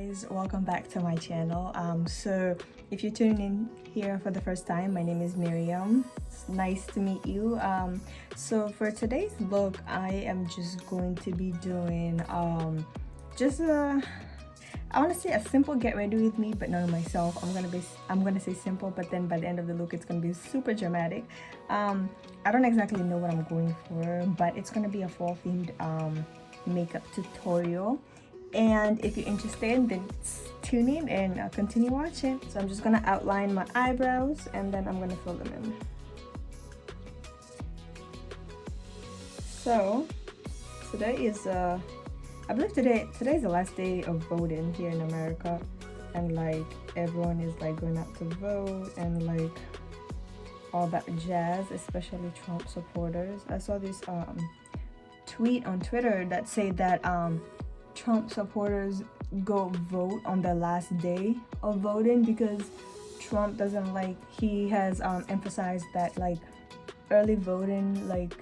guys, welcome back to my channel. So if you're tuning in here for the first time, my name is Miriam. It's nice to meet you. So for today's look, I am just going to be doing just a, I want to say a simple get ready with me, but not myself. I'm gonna say simple, but then by the end of the look it's gonna be super dramatic. I don't exactly know what I'm going for, but it's gonna be a fall themed makeup tutorial. And if you're interested, then tune in and continue watching. So I'm just gonna outline my eyebrows and then I'm gonna fill them in. So today is I believe today's the last day of voting here in America, and like everyone is like going out to vote and like all that jazz, especially Trump supporters. I saw this tweet on Twitter that said that Trump supporters go vote on the last day of voting because Trump doesn't like, he has emphasized that like early voting, like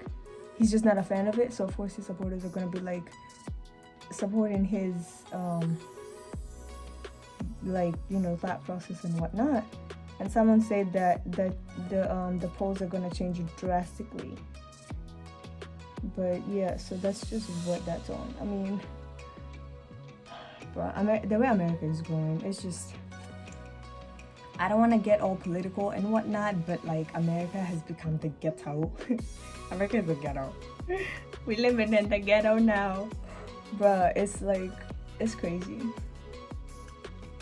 he's just not a fan of it. So of course his supporters are going to be like supporting his like, you know, thought process and whatnot. And someone said that the polls are going to change drastically. But yeah, so that's just what that's on. I mean, the way America is going, it's just, I don't want to get all political and whatnot, but like America has become the ghetto. America is the ghetto. We living in the ghetto now, but it's like, it's crazy.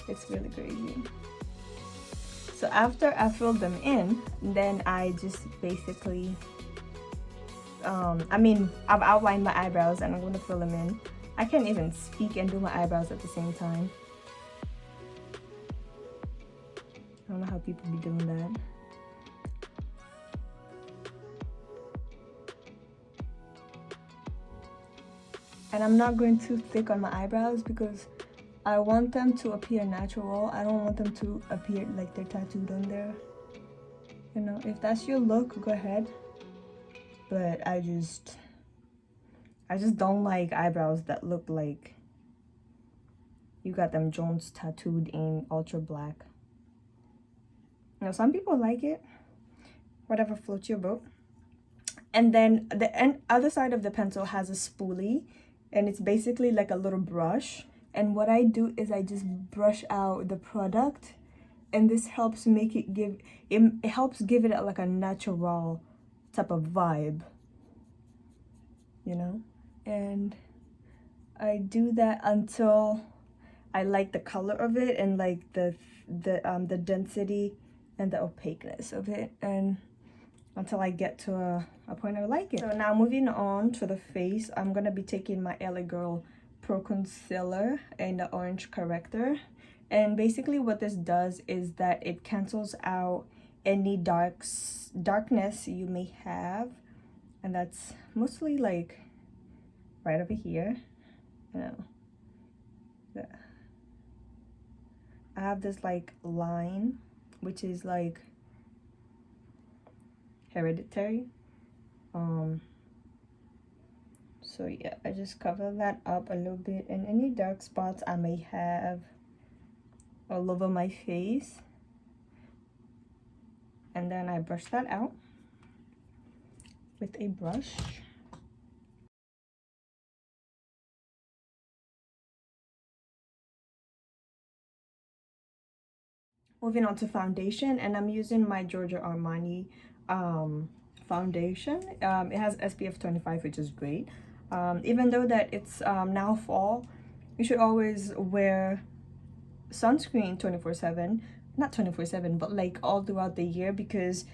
It's really crazy. So after I filled them in, then I just basically I've outlined my eyebrows and I'm going to fill them in. I can't even speak and do my eyebrows at the same time. I don't know how people be doing that. And I'm not going too thick on my eyebrows because I want them to appear natural. I don't want them to appear like they're tattooed on there. You know, if that's your look, go ahead. But I just don't like eyebrows that look like you got them Jones tattooed in ultra black. You know, some people like it. Whatever floats your boat. And then the other side of the pencil has a spoolie, and it's basically like a little brush. And what I do is I just brush out the product, and this helps make it it helps give it like a natural type of vibe, you know. And I do that until I like the color of it and like the density and the opaqueness of it, and until I get to a point I like it. So now moving on to the face, I'm gonna be taking my LA Girl Pro Concealer and the orange corrector, and basically what this does is that it cancels out any darkness you may have, and that's mostly like right over here. You know, I have this like line which is like hereditary. So yeah, I just cover that up a little bit, and any dark spots I may have all over my face, and then I brush that out with a brush. Moving on to foundation, and I'm using my Giorgio Armani foundation. It has SPF 25, which is great. Even though that it's now fall, you should always wear sunscreen 24/7. Not 24/7, but like all throughout the year, because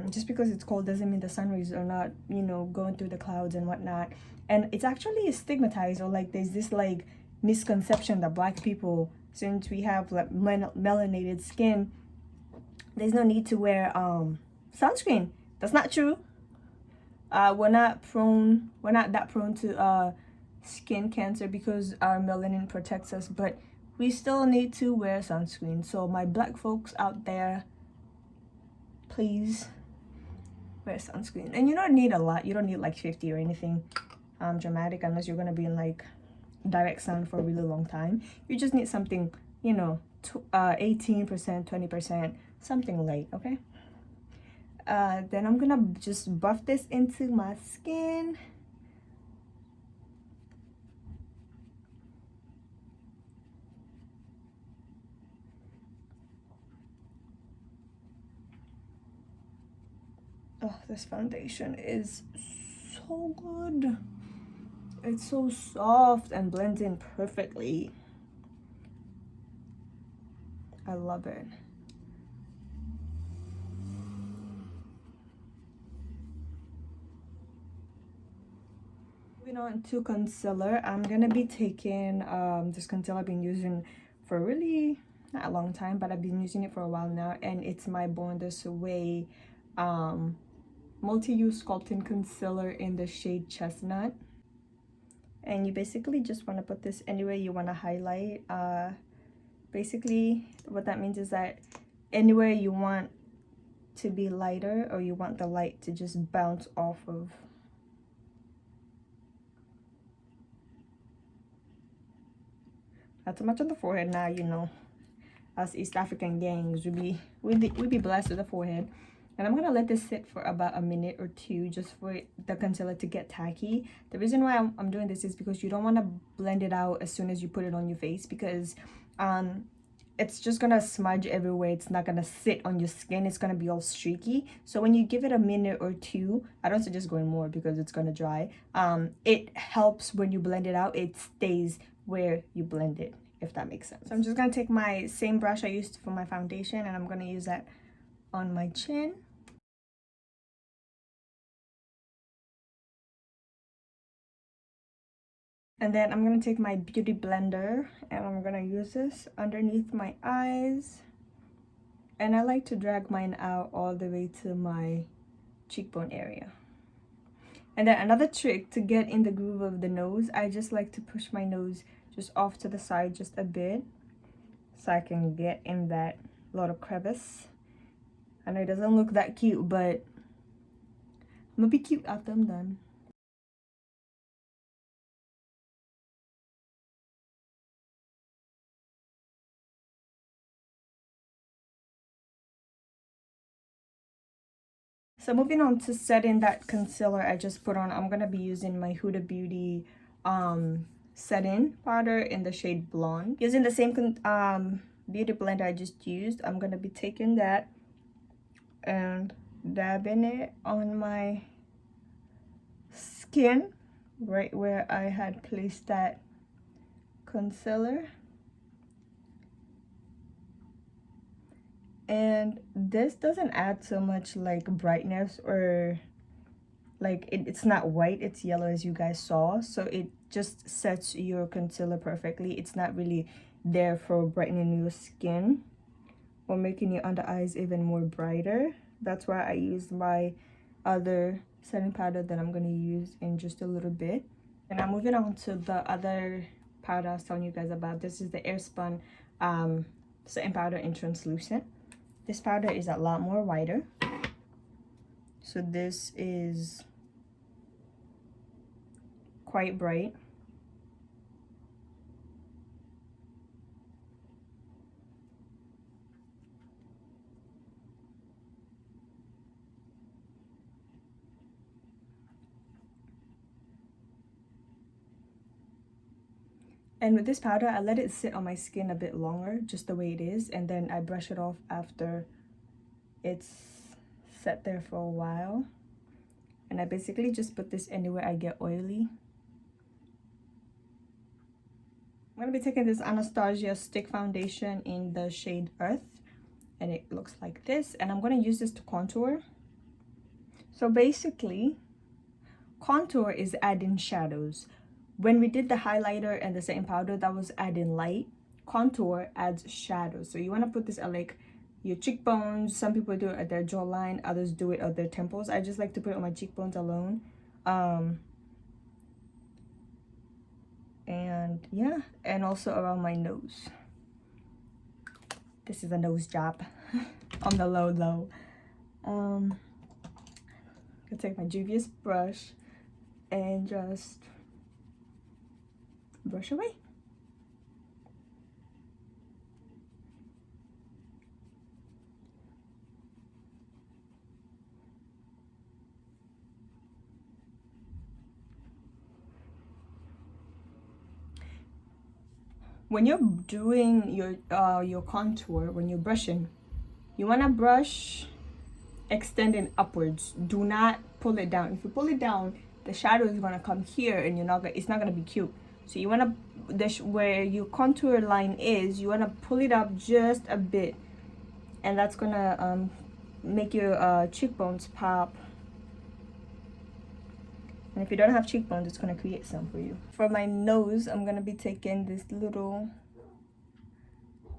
just because it's cold doesn't mean the sun rays are not, you know, going through the clouds and whatnot. And it's actually stigmatized, or like there's this like misconception that black people, since we have like melanated skin, there's no need to wear sunscreen. That's not true. We're not that prone to skin cancer because our melanin protects us, but we still need to wear sunscreen. So my black folks out there, please wear sunscreen. And you don't need a lot. You don't need like 50 or anything dramatic, unless you're gonna be in like direct sun for a really long time. You just need something, you know, 18%, 20%, something light, okay? Then I'm gonna just buff this into my skin. Oh, this foundation is so good. It's so soft and blends in perfectly. I love it. Moving on to concealer, I'm gonna be taking this concealer I've been using for really not a long time, but I've been using it for a while now, and it's my Born This Way multi-use sculpting concealer in the shade Chestnut. And you basically just want to put this anywhere you want to highlight. Basically what that means is that anywhere you want to be lighter, or you want the light to just bounce off of. Not too much on the forehead now, you know. Us East African gangs, we be blessed with the forehead. And I'm gonna let this sit for about a minute or two just for the concealer to get tacky. The reason why I'm doing this is because you don't want to blend it out as soon as you put it on your face, because it's just gonna smudge everywhere. It's not gonna sit on your skin. It's gonna be all streaky. So when you give it a minute or two, I don't suggest going more because it's gonna dry. It helps when you blend it out. It stays where you blend it, if that makes sense. So I'm just gonna take my same brush I used for my foundation, and I'm gonna use that on my chin. And then I'm gonna take my beauty blender and I'm gonna use this underneath my eyes. And I like to drag mine out all the way to my cheekbone area. And then another trick to get in the groove of the nose, I just like to push my nose just off to the side just a bit, so I can get in that little crevice. I know it doesn't look that cute, but I'm gonna be cute after I'm done. So moving on to setting that concealer I just put on, I'm gonna be using my Huda Beauty setting powder in the shade Blonde. Using the same beauty blender I just used, I'm gonna be taking that and dabbing it on my skin, right where I had placed that concealer. And this doesn't add so much like brightness, or like it's not white, it's yellow as you guys saw, so it just sets your concealer perfectly. It's not really there for brightening your skin or making your under eyes even more brighter. That's why I used my other setting powder that I'm going to use in just a little bit. And I'm moving on to the other powder I was telling you guys about. This is the Airspun setting powder in translucent. This powder is a lot more whiter. So this is quite bright. And with this powder, I let it sit on my skin a bit longer, just the way it is, and then I brush it off after it's set there for a while. And I basically just put this anywhere I get oily. I'm going to be taking this Anastasia Stick Foundation in the shade Earth, and it looks like this, and I'm going to use this to contour. So basically, contour is adding shadows. When we did the highlighter and the setting powder, that was adding light. Contour adds shadows. So you want to put this at like your cheekbones. Some people do it at their jawline, others do it at their temples. I just like to put it on my cheekbones alone. And yeah, and also around my nose. This is a nose job on the low. I'm gonna take my Juvia's brush and just brush away. When you're doing your contour, when you're brushing, you want to brush extending upwards. Do not pull it down. If you pull it down, the shadow is going to come here and it's not going to be cute. So you want to, where your contour line is, you want to pull it up just a bit, and that's going to make your cheekbones pop. And if you don't have cheekbones, it's going to create some for you. For my nose, I'm going to be taking this little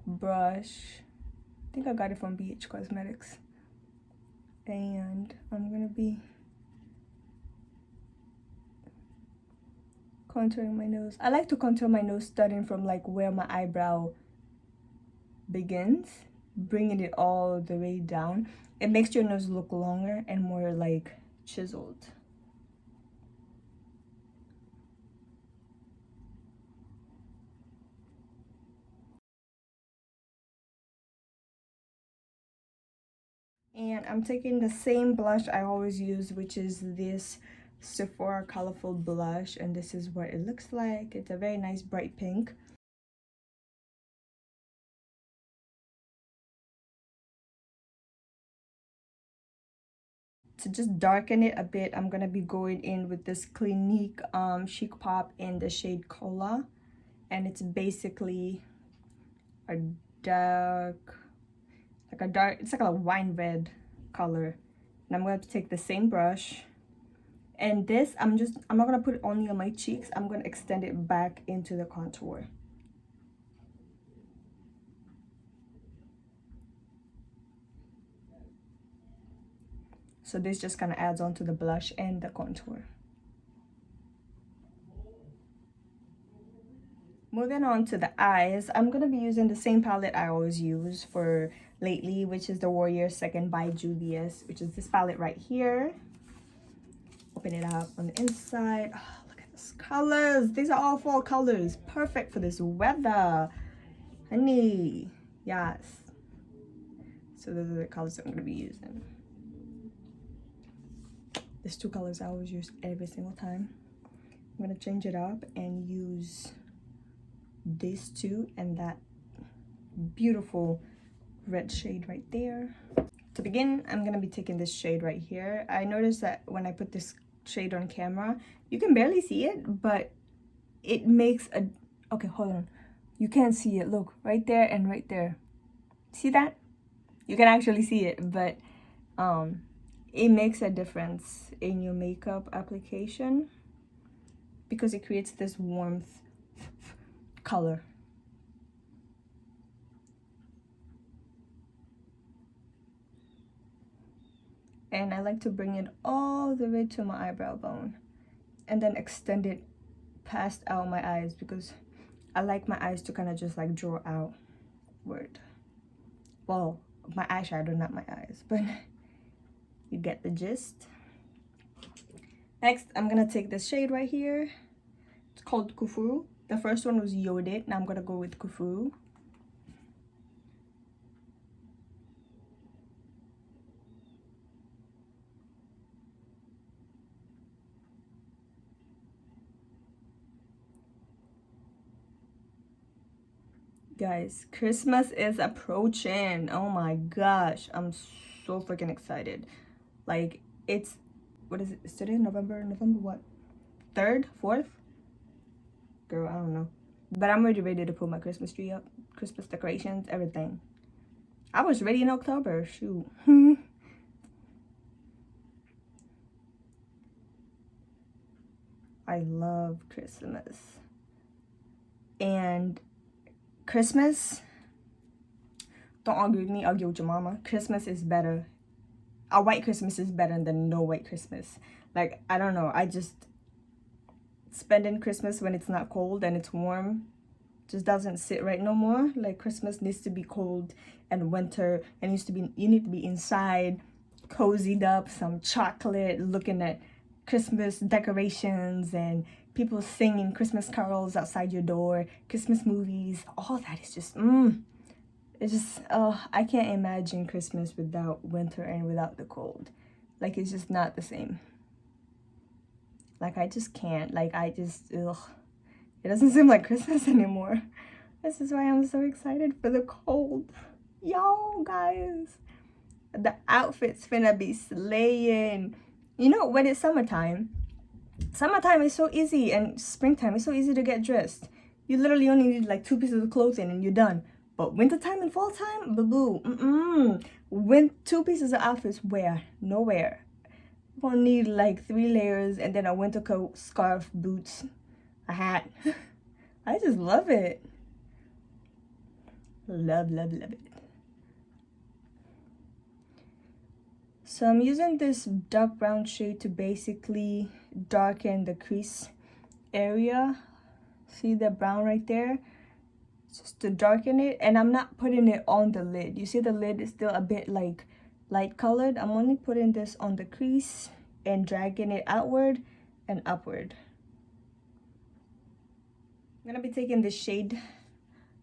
brush. I think I got it from BH Cosmetics. And I'm going to be contouring my nose. I like to contour my nose starting from like where my eyebrow begins, bringing it all the way down. It makes your nose look longer and more like chiseled. And I'm taking the same blush I always use, which is this Sephora Colorful Blush, and this is what it looks like. It's a very nice bright pink. To just darken it a bit, I'm gonna be going in with this Clinique Chic Pop in the shade Cola, and it's basically a dark, it's like a wine red color. And I'm going to take the same brush, and this I'm not gonna put it only on my cheeks. I'm gonna extend it back into the contour. So this just kind of adds on to the blush and the contour. Moving on to the eyes, I'm going to be using the same palette I always use for lately, which is the Warrior Second by Juvia's, which is this palette right here. Open it up on the inside. Oh, look at these colors. These are all fall colors. Perfect for this weather. Honey. Yes. So those are the colors I'm going to be using. There's two colors I always use every single time. I'm going to change it up and use these two and that beautiful red shade right there. To begin, I'm gonna be taking this shade right here. I noticed that when I put this shade on camera, you can barely see it, but it makes a, okay, hold on, you can't see it. Look, right there and right there. See that? You can actually see it, but it makes a difference in your makeup application because it creates this warmth color. And I like to bring it all the way to my eyebrow bone and then extend it past out my eyes because I like my eyes to kind of just like draw outward. Well, my eyeshadow, not my eyes, but you get the gist. Next, I'm gonna take this shade right here. It's called Kufu. The first one was Yodit. Now I'm gonna go with Kufu. Guys, Christmas is approaching. Oh my gosh, I'm so freaking excited. Like, it's, what is it? Is today November what? 3rd? 4th? Girl, I don't know. But I'm already ready to put my Christmas tree up. Christmas decorations, everything. I was ready in October. Shoot. I love Christmas. And Christmas, don't argue with me, argue with your mama. Christmas is better. A white Christmas is better than no white Christmas. Like, I don't know. I just, spending Christmas when it's not cold and it's warm just doesn't sit right no more. Like, Christmas needs to be cold and winter, and you need to be inside, cozied up, some chocolate, looking at Christmas decorations and people singing Christmas carols outside your door, Christmas movies, all that is just, it's just, I can't imagine Christmas without winter and without the cold. Like, it's just not the same. Like, I just can't. Like, I just, ugh. It doesn't seem like Christmas anymore. This is why I'm so excited for the cold. Yo, guys. The outfit's finna be slaying. You know, when it's summertime is so easy, and springtime is so easy to get dressed. You literally only need like 2 pieces of clothing and you're done. But wintertime and fall time, boo-boo. When 2 pieces of outfits, where? Nowhere. You're gonna need like 3 layers and then a winter coat, scarf, boots, a hat. I just love it. Love, love, love it. So I'm using this dark brown shade to basically darken the crease area. See the brown right there? Just to darken it. And I'm not putting it on the lid. You see the lid is still a bit like light colored. I'm only putting this on the crease and dragging it outward and upward. I'm gonna be taking this shade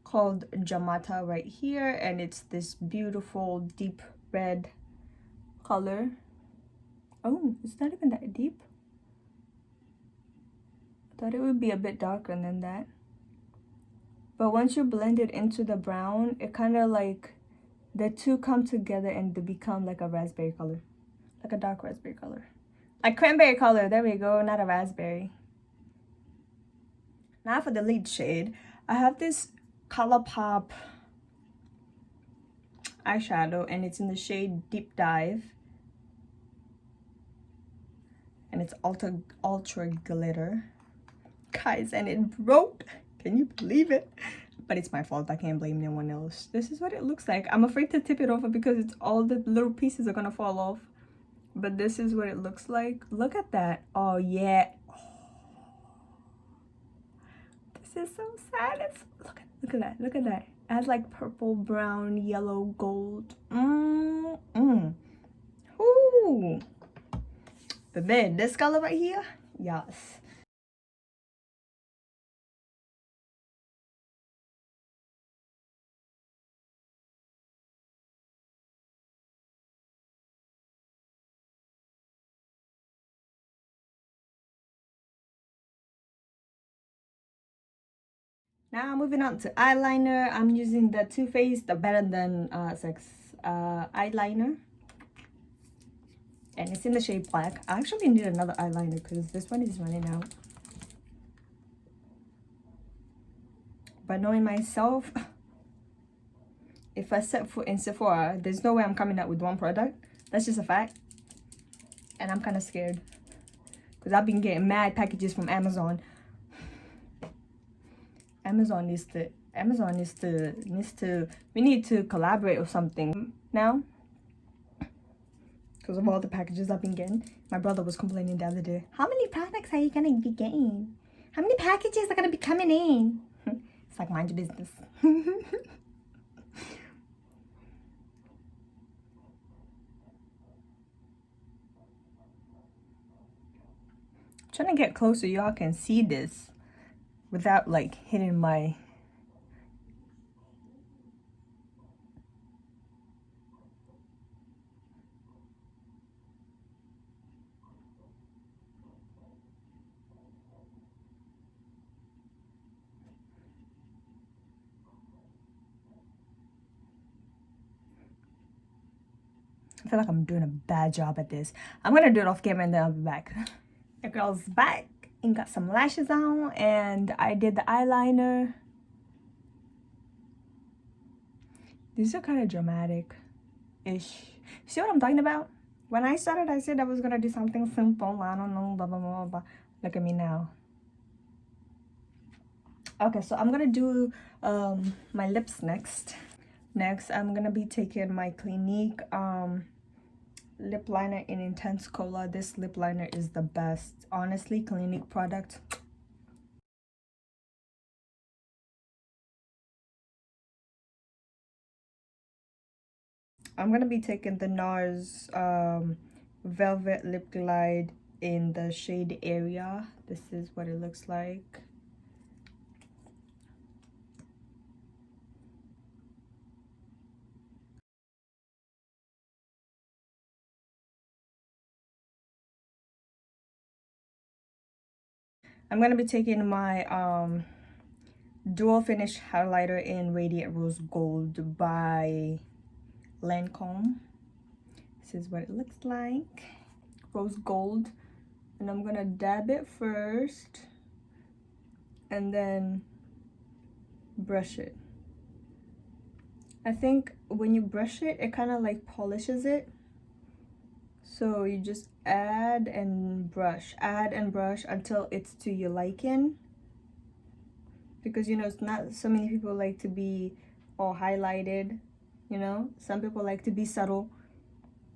called Jamata right here, and it's this beautiful deep red color. Oh, it's not even that deep. I thought it would be a bit darker than that. But once you blend it into the brown, it kind of like the two come together and they become like a raspberry color, like a dark raspberry color, like cranberry color. There we go, not a raspberry. Now for the lead shade, I have this ColourPop eyeshadow, and it's in the shade Deep Dive, and it's ultra glitter, guys, and it broke. Can you believe it? But it's my fault. I can't blame no one else. This is what it looks like. I'm afraid to tip it over because it's all the little pieces are gonna fall off. But this is what it looks like. Look at that. Oh yeah. This is so sad. Look at that. Look at that. It has like purple, brown, yellow, gold. Ooh. But then this color right here, yes. Now moving on to eyeliner. I'm using the Too Faced the Better Than Sex eyeliner, and it's in the shade black. I actually need another eyeliner because this one is running out. But knowing myself, if I set foot in Sephora, there's no way I'm coming out with one product. That's just a fact. And I'm kind of scared because I've been getting mad packages from Amazon. We need to collaborate or something now because of all the packages I've been getting. My brother was complaining the other day, how many products are you gonna be getting? How many packages are gonna be coming in? It's like, mind your business. Trying to get closer, y'all can see this without like hitting my I feel like I'm doing a bad job at this. I'm gonna do it off camera and then I'll be back. The girl's back and got some lashes on, and I did the eyeliner. These are kind of dramatic-ish. See what I'm talking about? When I started, I said I was gonna do something simple. I don't know, blah, blah, blah, blah. Look at me now. Okay, so I'm gonna do my lips next. Next, I'm gonna be taking my Clinique lip liner in Intense Cola. This lip liner is the best. Honestly, Clinique product. I'm gonna be taking the NARS Velvet Lip Glide in the shade area. This is what it looks like. I'm gonna be taking my dual finish highlighter in Radiant Rose Gold by Lancome. This is what it looks like, rose gold, and I'm gonna dab it first and then brush it. I think when you brush it, it kind of like polishes it. So you just add and brush until it's to your liking. Because, you know, it's not so many people like to be all highlighted, you know. Some people like to be subtle.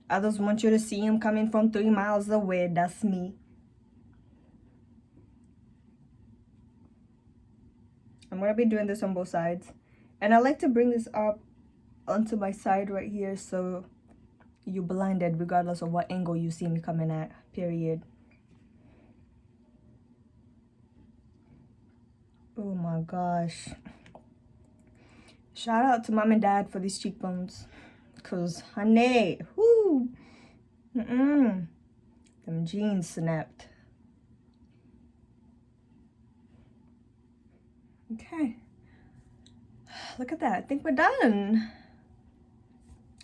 Others want you to see them coming from 3 miles away. That's me. I'm gonna be doing this on both sides. And I like to bring this up onto my side right here so you're blinded regardless of what angle you see me coming at, period. Oh my gosh. Shout out to mom and dad for these cheekbones. Cause honey, whoo, them jeans snapped. Okay, look at that. I think we're done.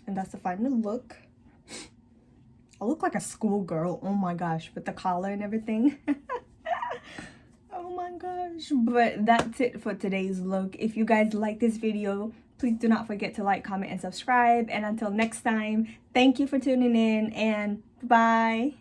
And that's the final look. I look like a schoolgirl. Oh my gosh, with the collar and everything. Oh my gosh. But that's it for today's look. If you guys like this video, please do not forget to like, comment, and subscribe. And until next time, thank you for tuning in, and bye.